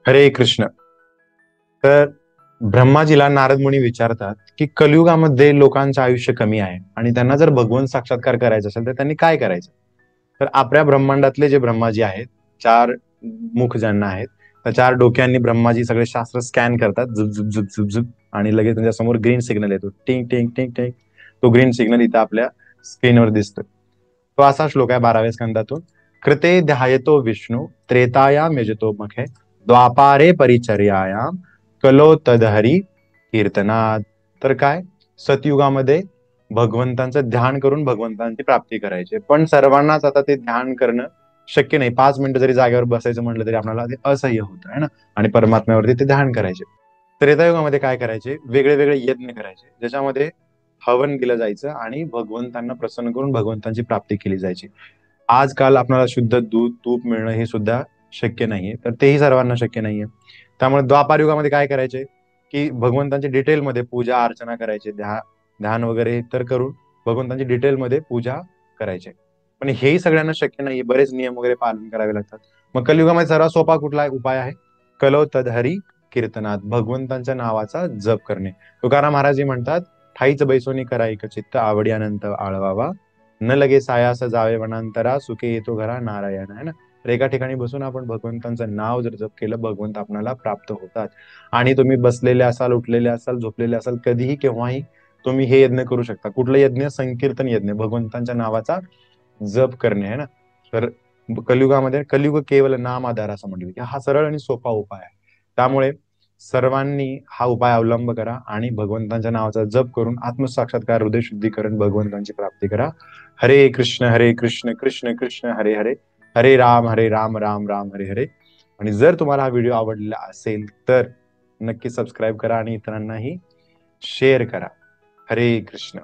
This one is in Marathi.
हरे कृष्ण. तर ब्रह्माजीला नारद मुनी विचारतात की कलियुगामध्ये लोकांचं आयुष्य कमी आहे आणि त्यांना जर भगवंत साक्षात्कार करायचा असेल तर त्यांनी काय करायचं. तर आपल्या ब्रह्मांडातले जे ब्रह्माजी आहेत, चार मुख ज्यांना आहेत, त्या चार डोक्यांनी ब्रह्माजी सगळे शास्त्र स्कॅन करतात, झुप झुप झुप झुप झुप, आणि लगेच त्यांच्या समोर ग्रीन सिग्नल येतो, टिंग टिंग टिंग टिंग. तो ग्रीन सिग्नल इथं आपल्या स्क्रीनवर दिसतो. तो असा श्लोक आहे 12व्या स्कंदातून. कृते ध्यायतो विष्णू त्रेतायाम यजतो मखे द्वापारे परिचर्यायाम कलो तदहरी कीर्तनात. तर काय, सतयुगामध्ये भगवंतांचं ध्यान करून भगवंतांची प्राप्ती करायची, पण सर्वांनाच आता ते ध्यान करणं शक्य नाही. 5 मिनिटं जरी जागेवर बसायचं म्हटलं तरी आपल्याला ते असह्य होतं आहे ना. आणि परमात्म्यावरती ते ध्यान करायचे. त्रेतायुगामध्ये काय करायचे, वेगळे वेगळे यज्ञ करायचे ज्याच्यामध्ये हवन केलं जायचं आणि भगवंतांना प्रसन्न करून भगवंतांची प्राप्ती केली जायची. आजकाल आपल्याला शुद्ध दूध तूप मिळणं हे सुद्धा शक्य नाहीये, तर तेही सर्वांना शक्य नाहीये. त्यामुळे द्वापार युगामध्ये काय करायचे की भगवंतांची डिटेलमध्ये पूजा अर्चना करायचे, ध्यान वगैरे तर करून भगवंतांची डिटेलमध्ये पूजा करायचे. पण हेही सगळ्यांना शक्य नाहीये, बरेच नियम वगैरे पालन करावे लागतात. मग कलियुगामध्ये सर्वात सोपा कुठला उपाय आहे? कलो तदहरी कीर्तनात, भगवंतांच्या नावाचा जप करणे. तुकाराम महाराजजी म्हणतात, ठाईच बैसोनी करा एक चित्त आवडी अनंत आळवावा, न लगे सायास जावे वनांतरा सुखे येतो घरा नारायण, आहे ना. तर एका ठिकाणी बसून आपण भगवंतांचं नाव जर जप केलं, भगवंत आपल्याला प्राप्त होतात. आणि तुम्ही बसलेले असाल, उठलेले असाल, झोपलेले असाल, कधीही केव्हाही तुम्ही हे यज्ञ करू शकता. कुठलं यज्ञ? संकीर्तन यज्ञ, भगवंतांच्या नावाचा जप करणे, आहे ना. तर कलियुगामध्ये कलियुग केवळ नाम आधार असं म्हटलं की हा सरळ आणि सोपा उपाय आहे. त्यामुळे सर्वांनी हा उपाय अवलंब करा आणि भगवंतांच्या नावाचा जप करून आत्मसाक्षात्कार, हृदय शुद्धीकरण, भगवंतांची प्राप्ती करा. हरे कृष्ण कृष्ण कृष्ण हरे हरे, हरे राम राम राम हरे हरे. आणि जर तुम्हाला हा व्हिडिओ आवडलेला असेल तर नक्की सबस्क्राईब करा आणि इतरांनाही शेअर करा. हरे कृष्ण.